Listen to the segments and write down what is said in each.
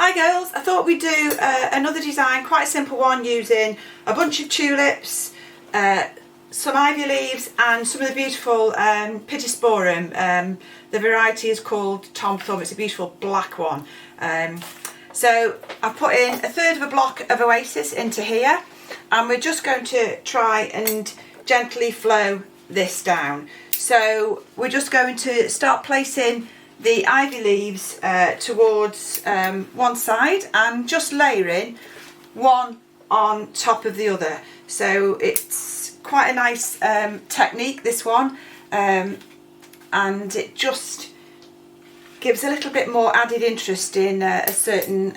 Hi girls, I thought we'd do another design, quite a simple one, using a bunch of tulips, some ivy leaves and some of the beautiful Pittosporum. The variety is called Tom Thumb. It's a beautiful black one. So I put in a third of a block of Oasis into here, and we're just going to try and gently flow this down. So we're just going to start placing the ivy leaves towards one side and just layering one on top of the other. So it's quite a nice technique, this one, and it just gives a little bit more added interest in a certain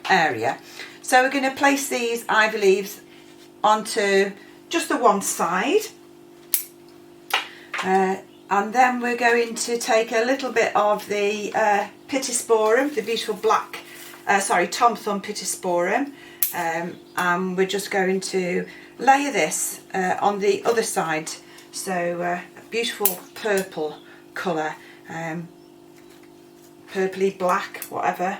area. So we're going to place these ivy leaves onto just the one side, and then we're going to take a little bit of the Pittosporum, the beautiful black, Tom Thumb Pittosporum, and we're just going to layer this on the other side. So a beautiful purple colour, purpley black, whatever.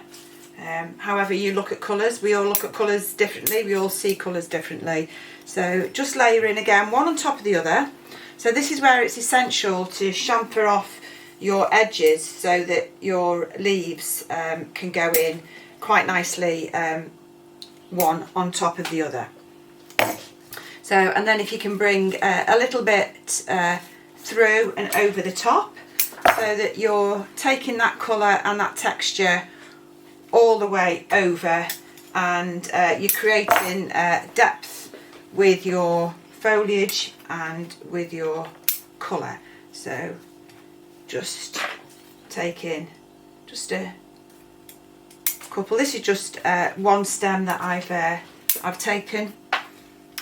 However you look at colours, we all look at colours differently, we all see colours differently. So just layering again, one on top of the other. So this is where it's essential to chamfer off your edges so that your leaves can go in quite nicely, one on top of the other. So, and then if you can bring a little bit through and over the top, so that you're taking that colour and that texture all the way over, and you're creating depth with your foliage and with your colour. So just taking just a couple. This is just one stem that I've taken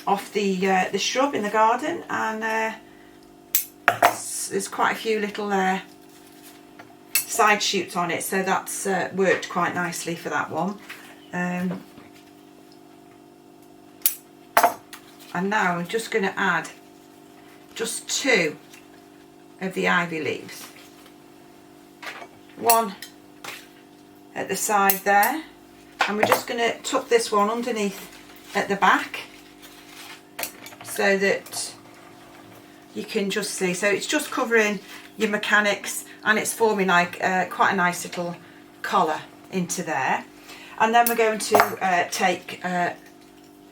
off the shrub in the garden, and there's quite a few little side shoots on it, so that's worked quite nicely for that one. And now I'm just going to add just two of the ivy leaves, one at the side there, and we're just going to tuck this one underneath at the back so that you can just see. So it's just covering your mechanics, and it's forming like quite a nice little collar into there. And then we're going to take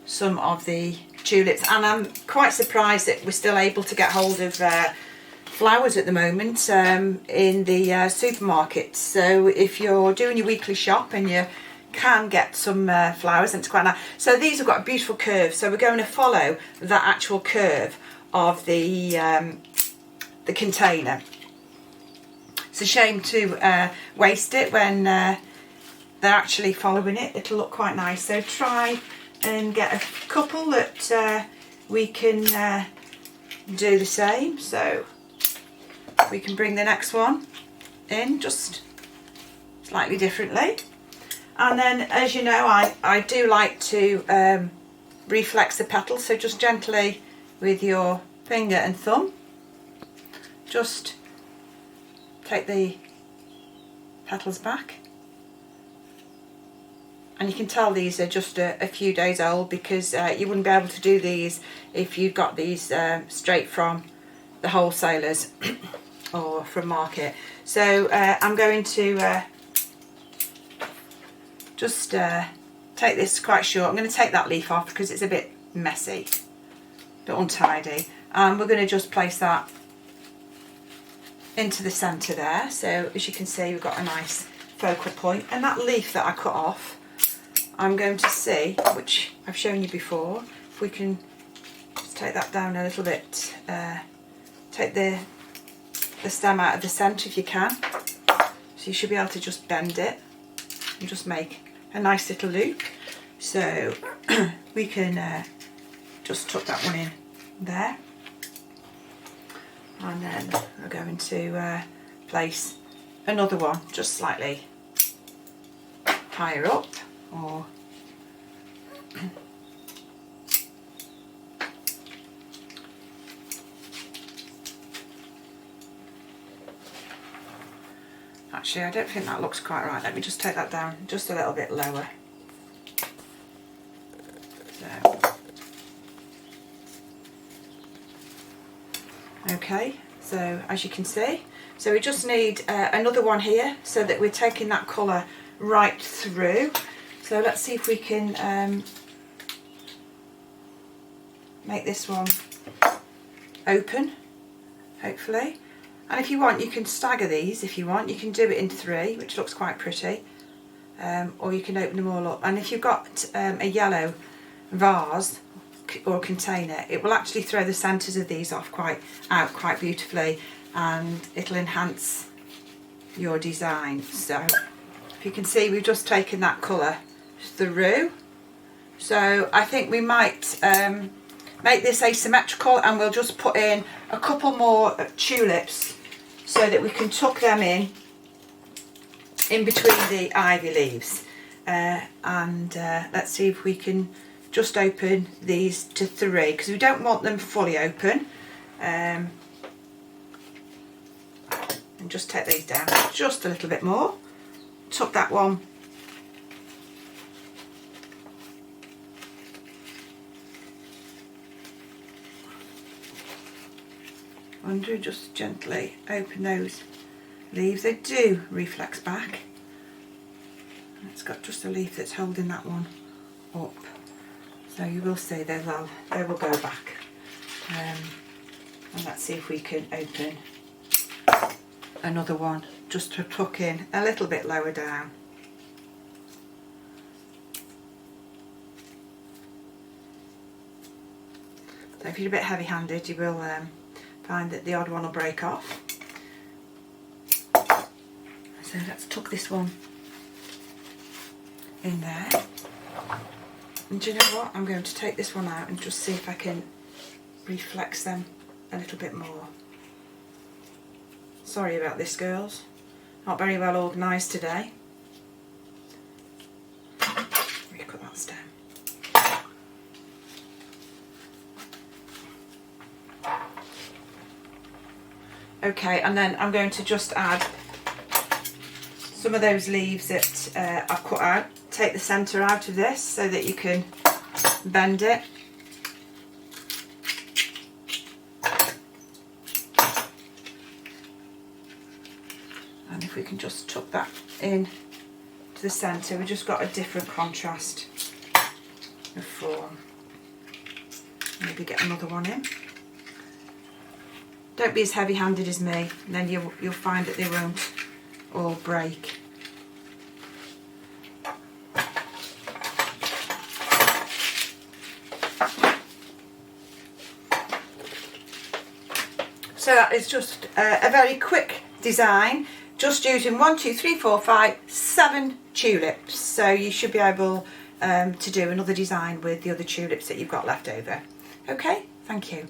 some of the tulips, and I'm quite surprised that we're still able to get hold of flowers at the moment in the supermarkets. So if you're doing your weekly shop and you can get some flowers, and it's quite nice. So these have got a beautiful curve, so we're going to follow that actual curve of the container. It's a shame to waste it when they're actually following it. It'll look quite nice. So try and get a couple that we can do the same. So we can bring the next one in just slightly differently. And then, as you know, I do like to reflex the petals, so just gently with your finger and thumb, just take the petals back. And you can tell these are just a few days old, because you wouldn't be able to do these if you got these straight from the wholesalers or from market. So I'm going to just take this quite short. I'm going to take that leaf off because it's a bit messy, a bit untidy, and we're going to just place that into the centre there. So as you can see, we've got a nice focal point, and that leaf that I cut off, I'm going to see, which I've shown you before, if we can just take that down a little bit, take the stem out of the centre if you can, so you should be able to just bend it and just make a nice little loop. So we can just tuck that one in there, and then we're going to place another one just slightly higher up, or Actually, I don't think that looks quite right. Let me just take that down just a little bit lower. So. Okay, so as you can see, so we just need another one here so that we're taking that colour right through. So let's see if we can make this one open, hopefully. And if you want, you can stagger these. If you want, you can do it in 3, which looks quite pretty, or you can open them all up. And if you've got a yellow vase or container, it will actually throw the centres of these off quite beautifully, and it'll enhance your design. So if you can see, we've just taken that colour through. So I think we might make this asymmetrical, and we'll just put in a couple more tulips so that we can tuck them in between the ivy leaves. Let's see if we can just open these to 3, because we don't want them fully open. And just take these down just a little bit more. Tuck that one under, just gently open those leaves. They do reflex back. It's got just a leaf that's holding that one up, so you will see they will go back. And let's see if we can open another one just to tuck in a little bit lower down. So if you're a bit heavy-handed, you will find that the odd one will break off. So let's tuck this one in there. And do you know what? I'm going to take this one out and just see if I can reflex them a little bit more. Sorry about this, girls. Not very well organised today. Cut that stem. Okay, and then I'm going to just add some of those leaves that I've cut out. Take the centre out of this so that you can bend it. And if we can just tuck that in to the centre, we've just got a different contrast of form. Maybe get another one in. Don't be as heavy-handed as me, and then you'll find that they won't all break. So that is just a very quick design, just using 1, 2, 3, 4, 5, 7 tulips. So you should be able to do another design with the other tulips that you've got left over. Okay, thank you.